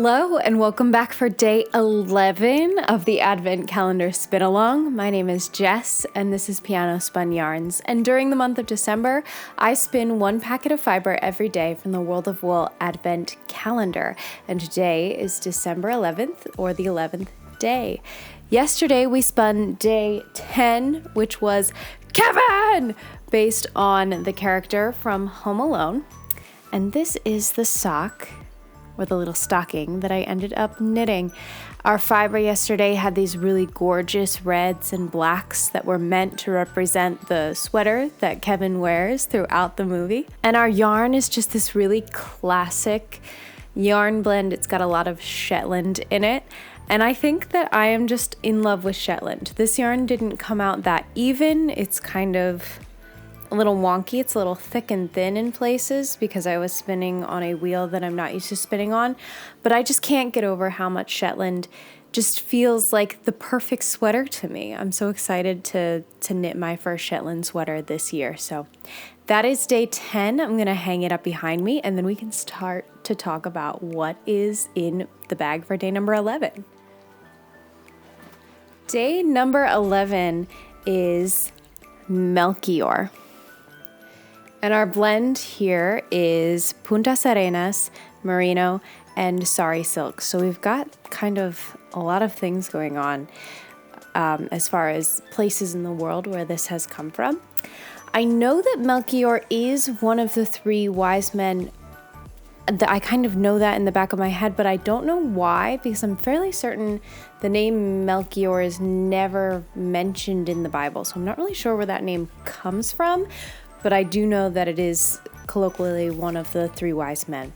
Hello and welcome back for day 11 of the Advent Calendar Spin Along. My name is Jess and this is Piano Spun Yarns. And during the month of December, I spin one packet of fiber every day from the World of Wool Advent Calendar. And today is December 11th or the 11th day. Yesterday we spun day 10, which was Kevin, based on the character from Home Alone. And this is the sock, or the little stocking, that I ended up knitting. Our fiber yesterday had these really gorgeous reds and blacks that were meant to represent the sweater that Kevin wears throughout the movie. And our yarn is just this really classic yarn blend. It's got a lot of Shetland in it. And I think that I am just in love with Shetland. This yarn didn't come out that even. It's kind of a little wonky. It's a little thick and thin in places because I was spinning on a wheel that I'm not used to spinning on. But I just can't get over how much Shetland just feels like the perfect sweater to me. I'm so excited to knit my first Shetland sweater this year. So that is day 10. I'm going to hang it up behind me and then we can start to talk about what is in the bag for day number 11. Day number 11 is Melchior. And our blend here is Puntas Arenas, Merino, and Sari Silk. So we've got kind of a lot of things going on as far as places in the world where this has come from. I know that Melchior is one of the three wise men. I kind of know that in the back of my head, but I don't know why, because I'm fairly certain the name Melchior is never mentioned in the Bible. So I'm not really sure where that name comes from. But I do know that it is colloquially one of the three wise men.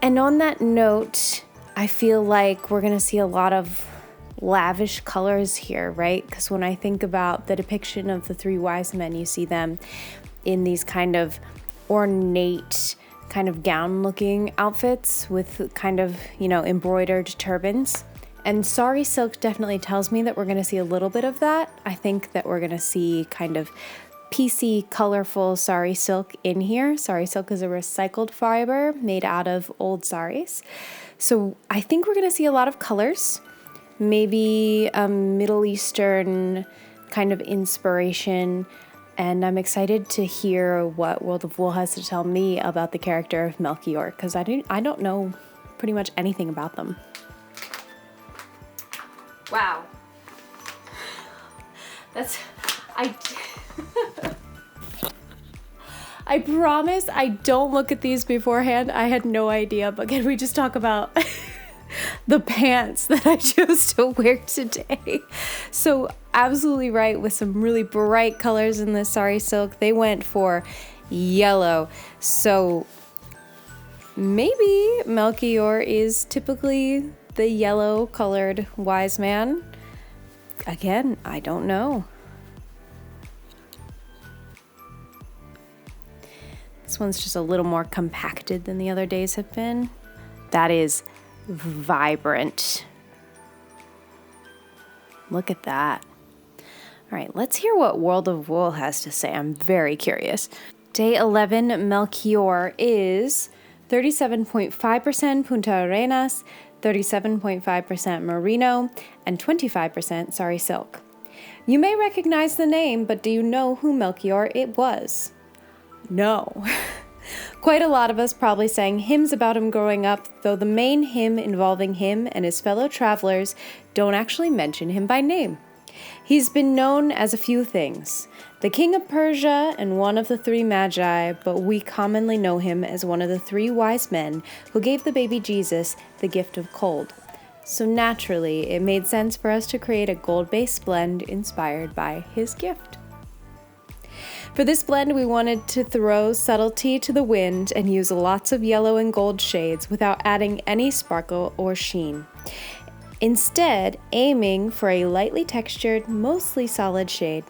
And on that note, I feel like we're going to see a lot of lavish colors here, right? Because when I think about the depiction of the three wise men, you see them in these kind of ornate, kind of gown-looking outfits with kind of, embroidered turbans. And Sari Silk definitely tells me that we're going to see a little bit of that. I think that we're going to see kind of piecey, colorful Sari Silk in here. Sari Silk is a recycled fiber made out of old saris. So I think we're going to see a lot of colors, maybe a Middle Eastern kind of inspiration. And I'm excited to hear what World of Wool has to tell me about the character of Melchior, because I don't know pretty much anything about them. Wow. I promise I don't look at these beforehand. I had no idea, but can we just talk about the pants that I chose to wear today? So absolutely right, with some really bright colors in this Sari Silk. They went for yellow. So maybe Melchior is typically the yellow colored wise man. Again, I don't know. This one's just a little more compacted than the other days have been. That is vibrant. Look at that. All right, let's hear what World of Wool has to say. I'm very curious. Day 11 Melchior is 37.5% Punta Arenas, 37.5% Merino, and 25% Sari Silk. You may recognize the name, but do you know who Melchior it was? No. Quite a lot of us probably sang hymns about him growing up, though the main hymn involving him and his fellow travelers don't actually mention him by name. He's been known as a few things: the king of Persia and one of the three magi, but we commonly know him as one of the three wise men who gave the baby Jesus the gift of gold. So naturally, it made sense for us to create a gold-based blend inspired by his gift. For this blend, we wanted to throw subtlety to the wind and use lots of yellow and gold shades without adding any sparkle or sheen. Instead, aiming for a lightly textured, mostly solid shade.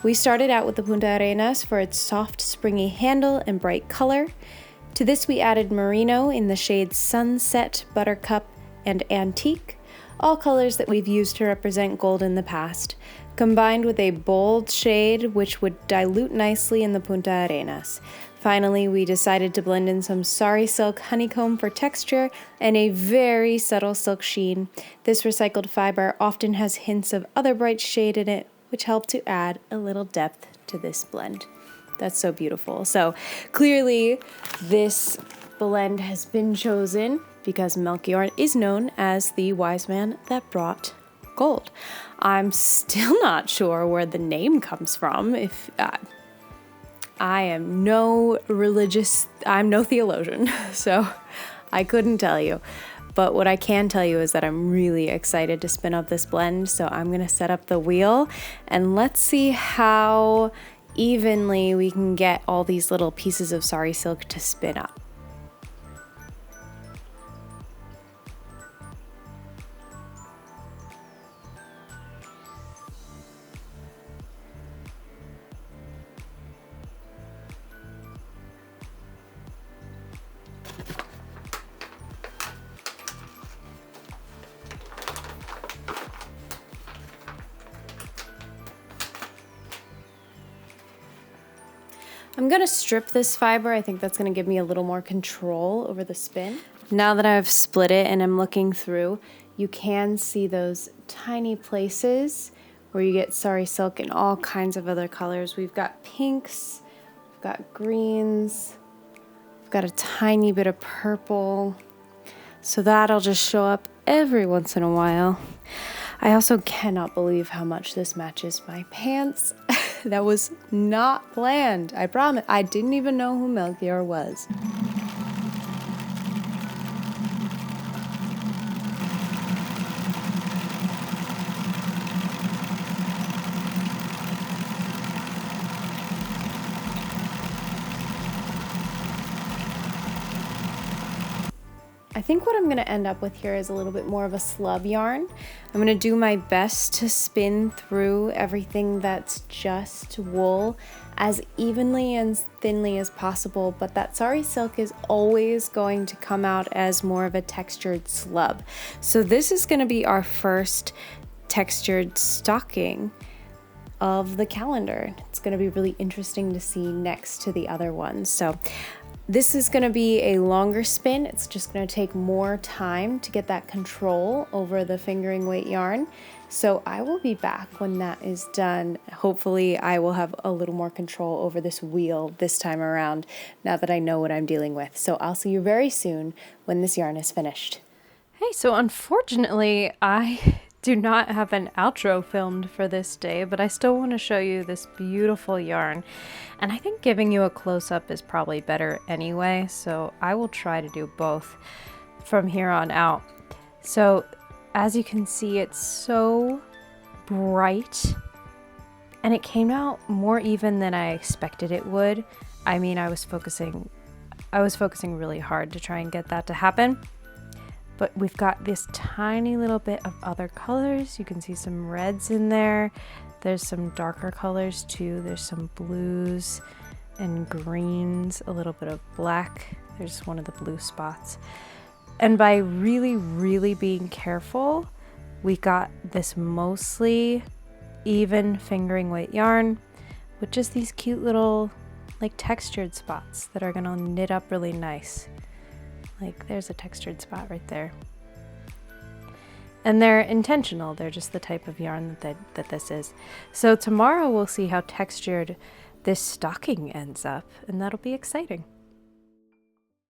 We started out with the Punta Arenas for its soft, springy handle and bright color. To this, we added Merino in the shades Sunset, Buttercup, and Antique, all colors that we've used to represent gold in the past. combined with a bold shade which would dilute nicely in the Punta Arenas. Finally, we decided to blend in some sari silk honeycomb for texture and a very subtle silk sheen. This recycled fiber often has hints of other bright shade in it, which help to add a little depth to this blend. That's so beautiful. So clearly this blend has been chosen because Melchior is known as the wise man that brought gold. I'm still not sure where the name comes from. I'm no theologian, so I couldn't tell you. But what I can tell you is that I'm really excited to spin up this blend. So I'm gonna set up the wheel and let's see how evenly we can get all these little pieces of sari silk to spin up. I'm gonna strip this fiber. I think that's gonna give me a little more control over the spin. Now that I've split it and I'm looking through, you can see those tiny places where you get sari silk in all kinds of other colors. We've got pinks, we've got greens, we've got a tiny bit of purple. So that'll just show up every once in a while. I also cannot believe how much this matches my pants. That was not planned. I promise. I didn't even know who Melchior was. I think what I'm going to end up with here is a little bit more of a slub yarn. I'm going to do my best to spin through everything that's just wool as evenly and thinly as possible, but that sari silk is always going to come out as more of a textured slub. So this is going to be our first textured stocking of the calendar. It's going to be really interesting to see next to the other ones. So this is going to be a longer spin. It's just going to take more time to get that control over the fingering weight yarn. So I will be back when that is done. Hopefully I will have a little more control over this wheel this time around now that I know what I'm dealing with. So I'll see you very soon when this yarn is finished. Hey, so unfortunately I do not have an outro filmed for this day, but I still want to show you this beautiful yarn. And I think giving you a close-up is probably better anyway, so I will try to do both from here on out. So as you can see, it's so bright and it came out more even than I expected it would. I mean, I was focusing really hard to try and get that to happen. But we've got this tiny little bit of other colors. You can see some reds in there. There's some darker colors too. There's some blues and greens, a little bit of black. There's one of the blue spots. And by really, really being careful, we got this mostly even fingering weight yarn with just these cute little like textured spots that are gonna knit up really nice. Like there's a textured spot right there. And they're intentional. They're just the type of yarn that this is. So tomorrow we'll see how textured this stocking ends up, and that'll be exciting.